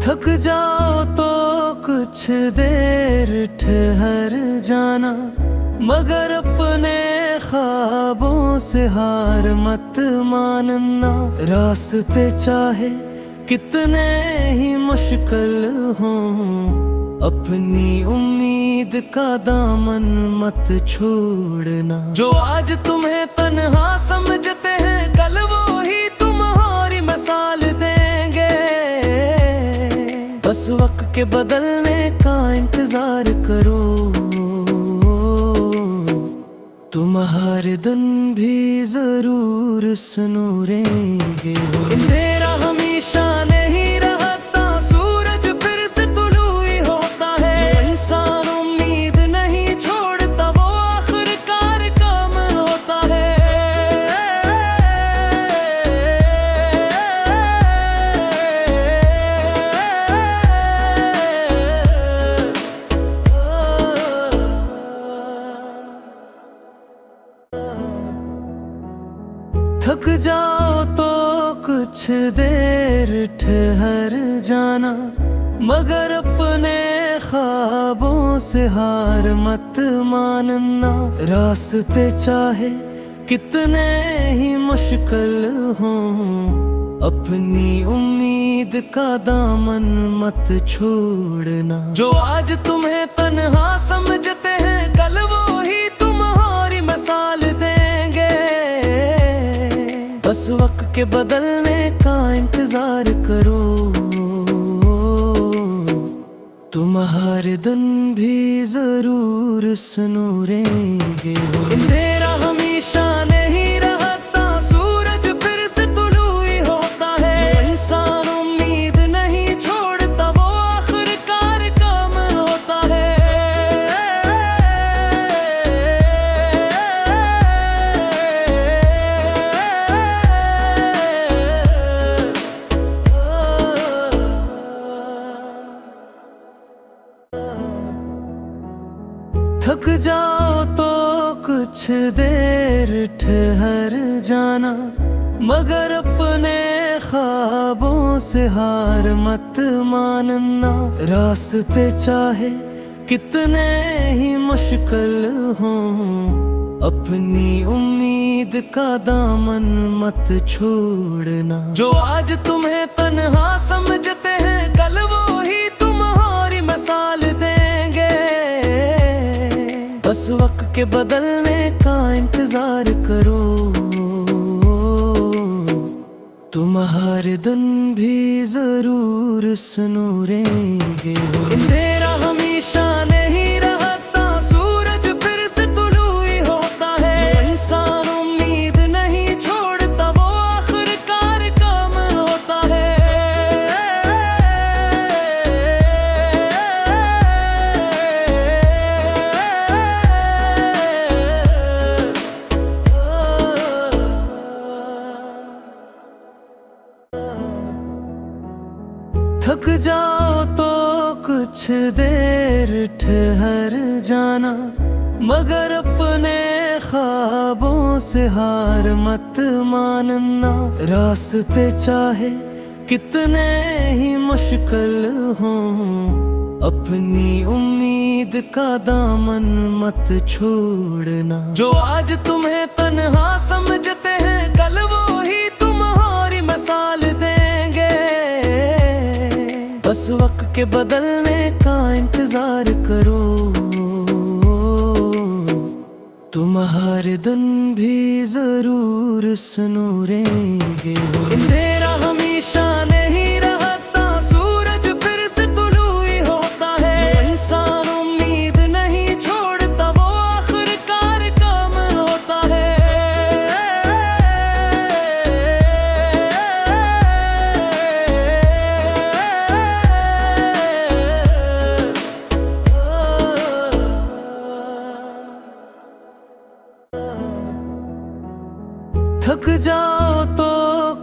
थक जाओ तो कुछ देर ठहर जाना, मगर अपने ख्वाबों से हार मत मानना। रास्ते चाहे कितने ही मुश्किल हों, अपनी उम्मीद का दामन मत छोड़ना। जो आज तुम्हें तन्हा समझते हैं, कल वो ही तुम्हारी मिसाल देंगे। बस वक्त के बदलने का इंतजार करो, तुम हर दिन भी जरूर सुनूरेंगे। अंधेरा हमेशा नहीं रहता, सूरज फिर से तुलू ही होता है। जो इंसान उम्मीद नहीं छोड़ता, वो आखिरकार काम होता है। थक जाओ तो कुछ देर ठहर जाना, मगर अपने ख्वाबों से हार मत मानना। रास्ते चाहे कितने ही मुश्किल हों, अपनी उम्मीद का दामन मत छोड़ना। जो आज तुम्हें तन्हा समझते हैं, कल वो ही तुम्हारी मिसाल देंगे। बस वक्त के बदलने का इंतजार करो, तुम हर दिन भी जरूर सुनूरेंगे। अंधेरा हमेशा नहीं रहता, सूरज फिर से तुलू ही होता है। जो इंसान उम्मीद नहीं छोड़ता, वो आखिरकार काम होता है। थक जाओ तो कुछ देर ठहर जाना, मगर अपने ख्वाबों से हार मत मानना। रास्ते चाहे कितने ही मुश्किल हों, अपनी उम्मीद का दामन मत छोड़ना। जो आज तुम्हें तन्हा समझते हैं, कल वो ही तुम्हारी मिसाल देंगे। बस वक्त के बदलने का इंतजार करो, तुम हर दिन भी जरूर सुनूरेंगे। अंधेरा हमेशा नहीं रहता, सूरज फिर से तुलू ही होता है। जो इंसान उम्मीद नहीं छोड़ता, वो आखिरकार काम होता है। थक जाओ तो कुछ देर ठहर जाना, मगर अपने ख्वाबों से हार मत मानना। रास्ते चाहे कितने ही मुश्किल हों, अपनी उम्मीद का दामन मत छोड़ना। जो आज तुम्हें तन्हा समझते हैं, कल वो ही तुम्हारी मिसाल देंगे। बस वक्त के बदलने का इंतजार करो, तुम हर दिन भी जरूर सुनूरेंगे। अंधेरा हमेशा नहीं रहता, सूरज फिर से तुलू ही होता है। जो इंसान उम्मीद नहीं छोड़ता, वो आखिरकार काम होता है। थक जाओ तो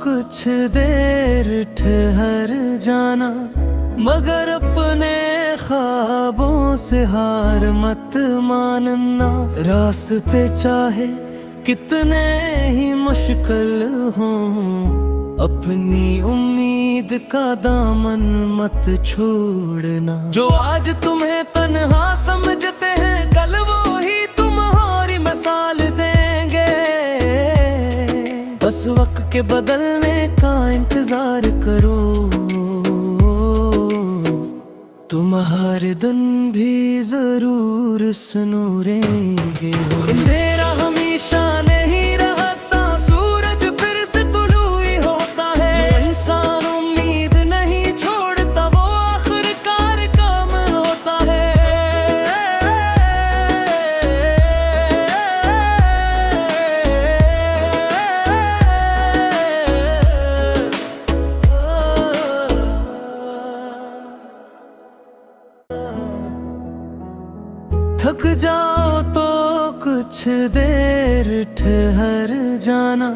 कुछ देर ठहर जाना, मगर अपने ख्वाबों से हार मत मानना। रास्ते चाहे कितने ही मुश्किल हों, अपनी उम्मीद उम्मीद का दामन मत छोड़ना। जो आज तुम्हें तन्हा समझते हैं कल वो ही तुम्हारी मिसाल देंगे। बस वक्त के बदलने का इंतजार करो, तुम हर दिन भी जरूर सुनूरेंगे। अंधेरा हमेशा नहीं रहता, सूरज फिर से तुलू ही होता है। जो इंसान उम्मीद नहीं छोड़ता वो आखिरकार काम होता है। थक जाओ तो कुछ देर ठहर जाना,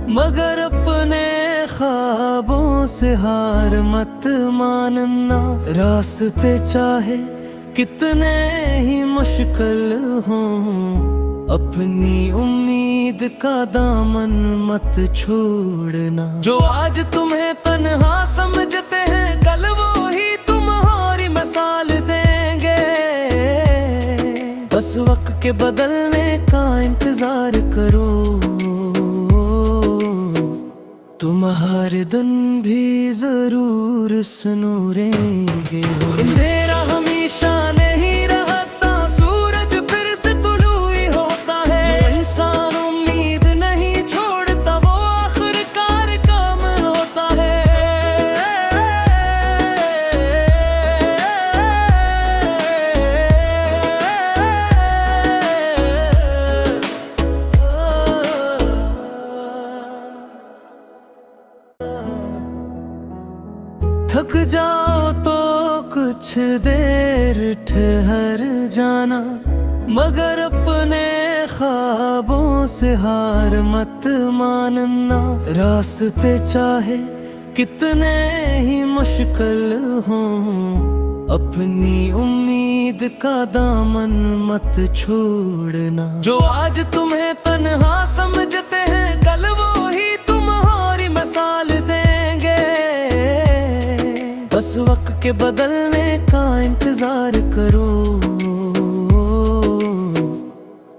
मगर अपने ख्वाबों से हार मत मानना। रास्ते चाहे कितने ही मुश्किल हों, अपनी उम्मीद का दामन मत छोड़ना। जो आज तुम्हें तन्हा समझते हैं कल वो ही तुम्हारी मिसाल देंगे। बस वक्त के बदलने का इंतजार करो, तुम हर दिन भी जरूर सुनूरेंगे। अंधेरा हमेशा नहीं रहता, सूरज फिर से तुलू ही होता है। जो इंसान उम्मीद नहीं छोड़ता वो आखिरकार काम होता है। थक जाओ तो कुछ देर ठहर जाना, मगर अपने ख्वाबों से हार मत मानना। रास्ते चाहे कितने ही मुश्किल हों, अपनी उम्मीद का दामन मत छोड़ना। जो आज तुम्हें तन्हा समझते हैं कल वो ही तुम्हारी मिसाल देंगे। बस वक्त के बदलने का इंतजार करो,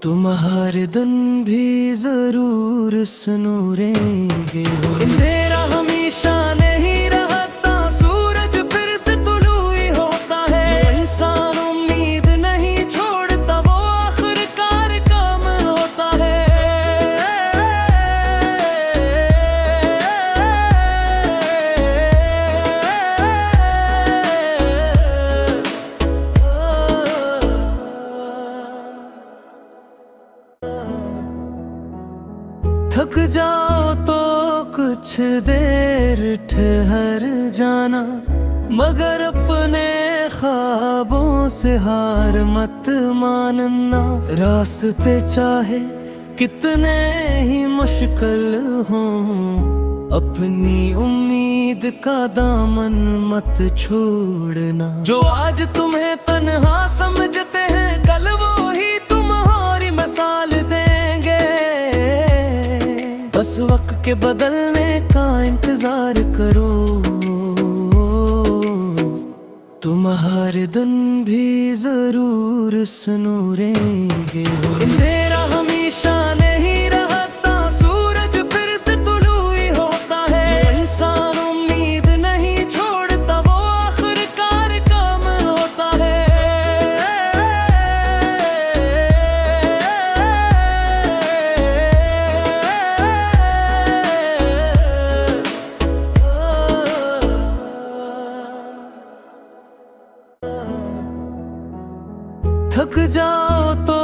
तुम हर दिन भी जरूर सुनूरेंगे। अंधेरा हमेशा नहीं रहता, सूरज फिर से तुलू ही होता है। जो इंसान उम्मीद नहीं छोड़ता वो आखिरकार काम होता है। थक जाओ तो कुछ देर ठहर जाना, मगर अपने ख्वाबों से हार मत मानना। रास्ते चाहे कितने ही मुश्किल हों, अपनी उम्मीद का दामन मत छोड़ना। जो आज तुम्हें तन्हा समझते हैं कल वो ही तुम्हारी मिसाल देंगे। बस वक्त के बदलने का इंतजार करो, तुम हर दिन भी जरूर सुनूरेंगे। अंधेरा हमेशा नहीं रहता, सूरज फिर से तुलू ही होता है। जो इंसान उम्मीद नहीं छोड़ता वो आखिरकार काम होता है। थक जाओ तो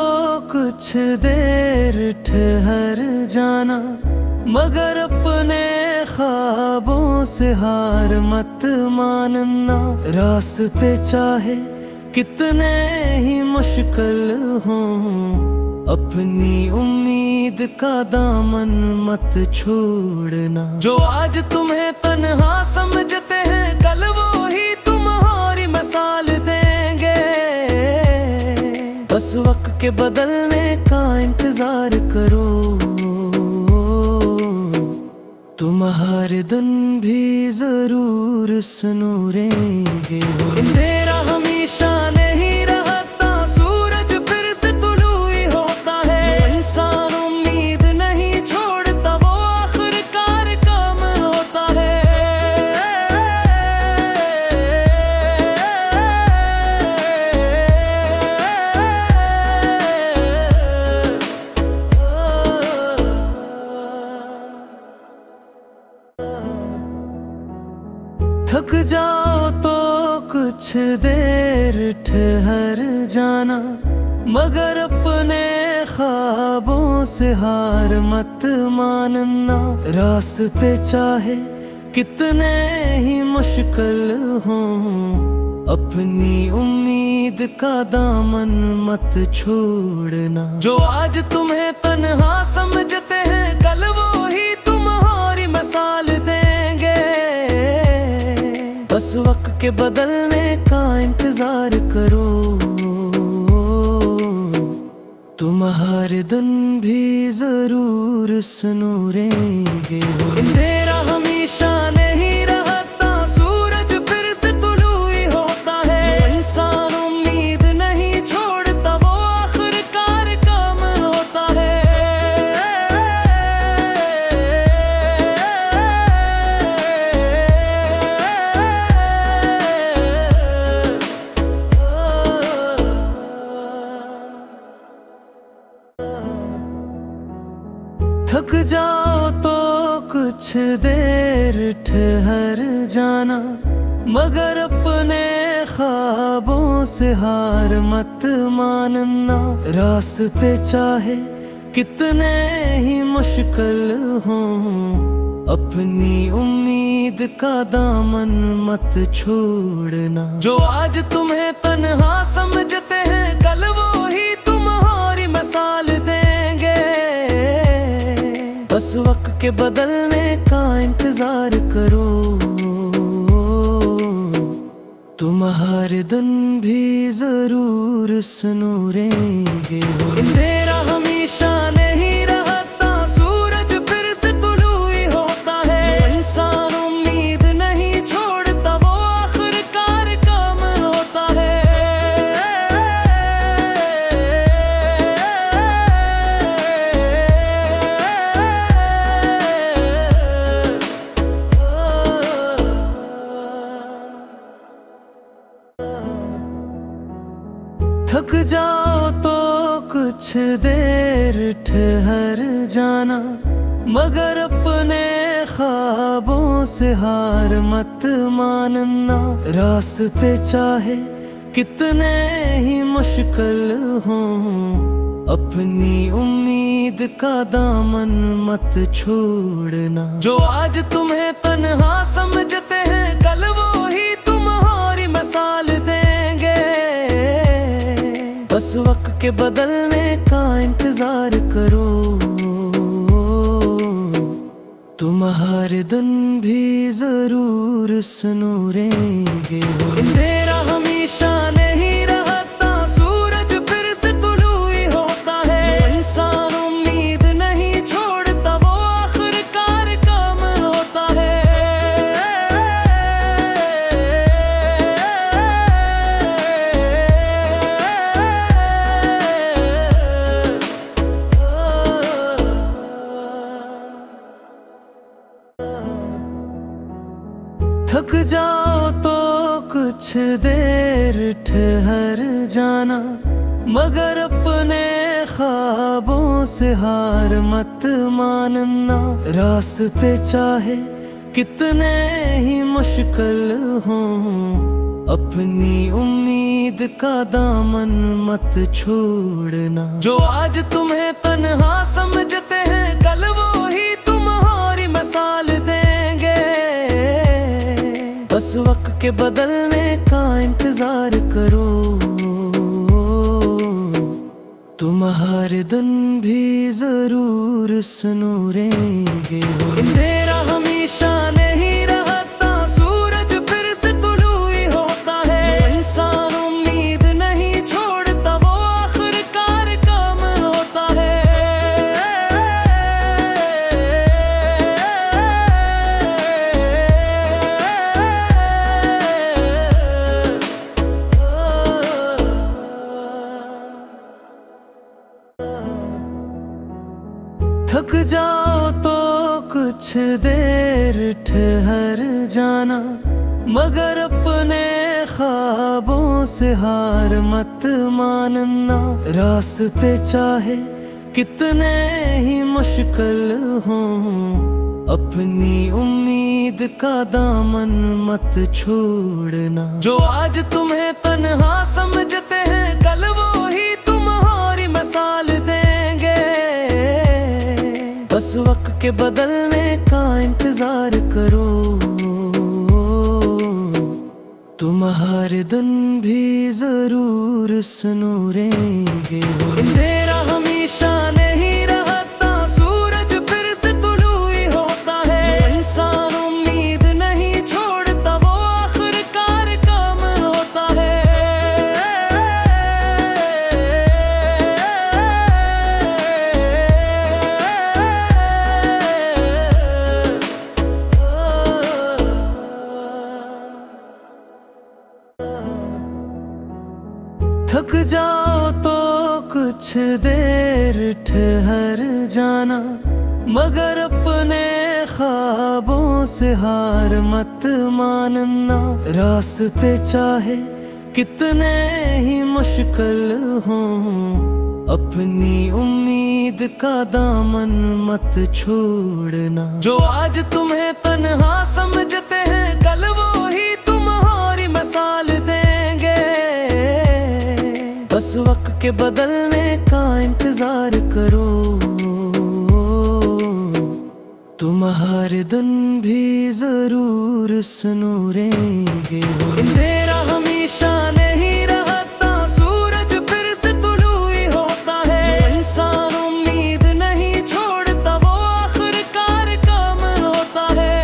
कुछ देर ठहर जाना, मगर अपने ख्वाबों से हार मत मानना। रास्ते चाहे कितने ही मुश्किल हों, अपनी उम्मीद का दामन मत छोड़ना। जो आज तुम्हें तन्हा समझते हैं कल वो ही तुम्हारी मिसाल देंगे। बस वक्त के बदलने का इंतजार करो, तुम हर दिन भी जरूर सुनूरेंगे हो। अंधेरा हमेशा नहीं रहता, सूरज फिर से तुलू ही होता है। जो इंसान उम्मीद नहीं छोड़ता वो आखिरकार काम होता है। थक जाओ तो कुछ देर ठहर जाना, मगर अपने ख्वाबों से हार मत मानना। रास्ते चाहे कितने ही मुश्किल हों, अपनी उम्मीद का दामन मत छोड़ना। जो आज तुम्हें तन्हा समझते हैं, कल वो ही तुम्हारी मिसाल देंगे। बस वक्त के बदलने का इंतजार करो, तुम हर दिन भी जरूर सुनूरेंगे हो। अंधेरा हमेशा नहीं रहता, सूरज फिर से तुलू ही होता है। जो इंसान उम्मीद नहीं छोड़ता वो आखिरकार काम होता है। थक जाओ तो कुछ देर ठहर जाना, मगर अपने ख्वाबों से हार मत मानना। रास्ते चाहे कितने ही मुश्किल हों, अपनी उम्मीद का दामन मत छोड़ना। जो आज तुम्हें तन्हा समझते हैं, कल वो ही तुम्हारी मिसाल देंगे। बस वक्त के बदलने का इंतजार करो, तुम हर दिन भी जरूर सुनूरेंगे हो। अंधेरा हमेशा नहीं रहता, सूरज फिर से तुलू ही होता है। जो इंसान उम्मीद नहीं छोड़ता वो आखिरकार काम होता है। थक जाओ तो कुछ देर ठहर जाना, मगर अपने ख्वाबों से हार मत मानना। रास्ते चाहे कितने ही मुश्किल हों, अपनी उम्मीद का दामन मत छोड़ना। जो आज तुम्हें तन्हा समझते हैं, कल वो ही तुम्हारी मिसाल देंगे। बस वक्त के बदलने का इंतजार करो, तुम हर दिन भी जरूर सुनूरेंगे हो। अंधेरा हमेशा नहीं रहता, सूरज फिर से तुलू ही होता है। जो इंसान उम्मीद नहीं छोड़ता वो आखिरकार काम होता है। थक जाओ तो कुछ देर ठहर जाना, मगर अपने ख्वाबों से हार मत मानना। रास्ते चाहे कितने ही मुश्किल हों, अपनी उम्मीद का दामन मत छोड़ना। जो आज तुम्हें तन्हा समझते हैं, कल वो ही तुम्हारी मिसाल देंगे। बस वक्त के बदलने का इंतजार करो, तुम हर दिन भी जरूर सुनूरेंगे हो। अंधेरा हमेशा नहीं रहता, सूरज फिर से तुलू ही होता है। जो इंसान उम्मीद नहीं छोड़ता वो आखिरकार काम होता है। देर ठहर जाना, मगर अपने ख्वाबों से हार मत मानना। रास्ते चाहे कितने ही मुश्किल हों, अपनी उम्मीद का दामन मत छोड़ना। जो आज तुम्हें तन्हा समझते हैं, कल वो ही तुम्हारी मिसाल देंगे। बस वक्त के बदलने का इंतजार करो, तुम हर दिन भी जरूर सुनूरेंगे। अंधेरा हमेशा नहीं रहता, सूरज फिर से तुलू ही होता है। जो इंसान उम्मीद नहीं छोड़ता, वो आखिरकार काम होता है। थक जाओ तो कुछ देर ठहर जाना, मगर अपने ख्वाबों से हार मत मानना। रास्ते चाहे कितने ही मुश्किल हों, अपनी उम्मीद का दामन मत छोड़ना। जो आज तुम्हें तन्हा समझते हैं, कल वो ही तुम्हारी मिसाल देंगे। बस वक्त के बदलने का इंतजार करो, तुम हर दिन भी जरूर सुनूरेंगे। अंधेरा हमेशा नहीं रहता, सूरज फिर से तुलू ही होता है। जो इंसान उम्मीद नहीं छोड़ता, वो आखिरकार काम होता है।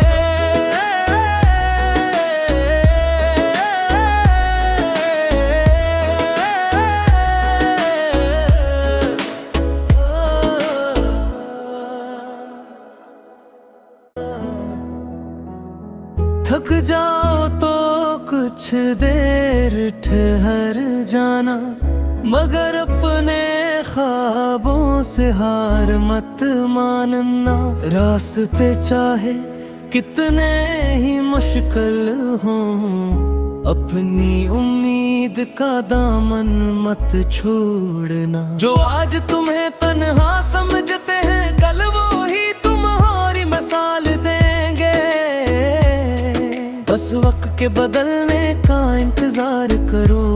थक जाओ तो कुछ देर ठहर जाना, मगर अपने ख्वाबों से हार मत मानना। रास्ते चाहे कितने ही मुश्किल हों, अपनी उम्मीद का दामन मत छोड़ना। जो आज तुम्हें तन्हा समझते हैं, कल वो ही तुम्हारी मिसाल देंगे। बस वक्त के बदलने का इंतजार करो,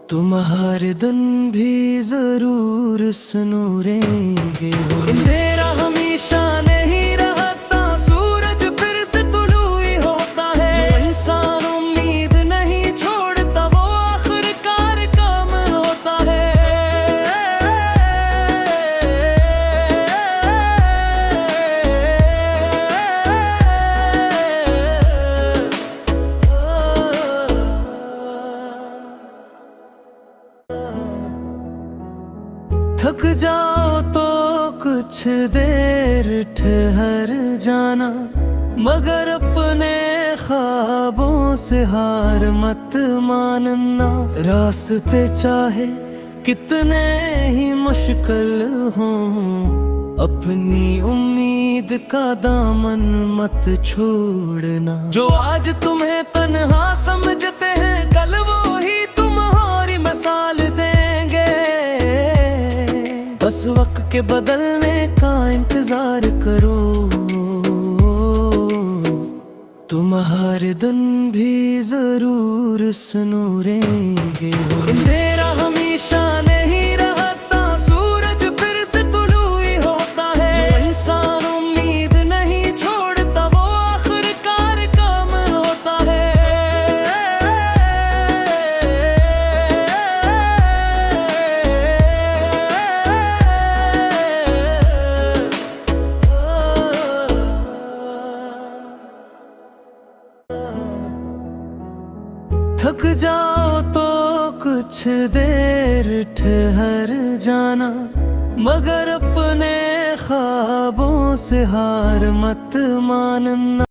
तुम हर दिन भी जरूर सुनूरेंगे। अंधेरा हमेशा नहीं रहता, सूरज फिर से तुलू ही होता है। जो इंसान उम्मीद नहीं छोड़ता, वो आखिरकार काम होता है। थक जाओ तो कुछ देर ठहर जाना, मगर अपने ख्वाबों से हार मत मानना। रास्ते चाहे कितने ही मुश्किल हों, अपनी उम्मीद का दामन मत छोड़ना। जो आज तुम्हें तन्हा समझते हैं, कल वो ही तुम्हारी मिसाल देंगे। बस वक्त के बदलने का इंतजार करो, तुम हर दिन भी जरूर सुनूरेंगे। अंधेरा हमेशा नहीं रहता, सूरज फिर से तुलू ही होता है। जो इंसान उम्मीद नहीं छोड़ता, वो आखिरकार काम होता है। थक जाओ तो कुछ देर ठहर जाना, मगर अपने ख्वाबों से हार मत मानना।